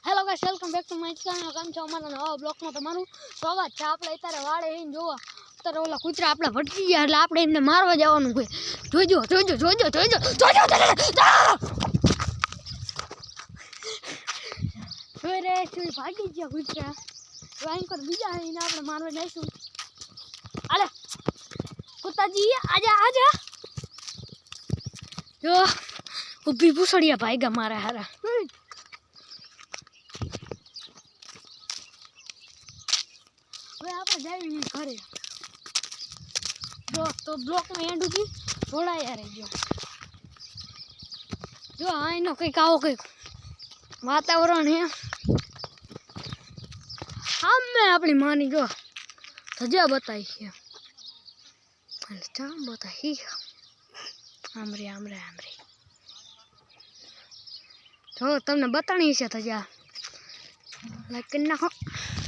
Hello guys welcome back to my channel काम छो અમારા નવા બ્લોગ માં તમારું સ્વાગત છે। આપણે અત્યારે વાડે આવીને જોવા અત્યારે ઓલા કૂતરા આપડા ભટકી ગયા એટલે આપણે એમને મારવા જવાનું છે। જોજો જોજો જોજો જોજો જોજો રે શું ભાગી ગયા કૂતરા વાંકર બીજા આવીને આપણે મારવા જઈશું। આલે કૂતાજી આજા આજા જો ઊભી પૂછડિયા ભાઈગા મારા હારા હવે આપણે જઈએ ઘરે જો તો બ્લોકમાં એન્ડ સુધી જોડાયા રહેજો। જો આ એનો કંઈક આવો કંઈક વાતાવરણ હે સામે આપણી માની જો ધજા બતાવી છે ચા બતાવી આમરે આમરે આમરે જો તમને બતાણી છે ધજા લાઈક કરી નાખો।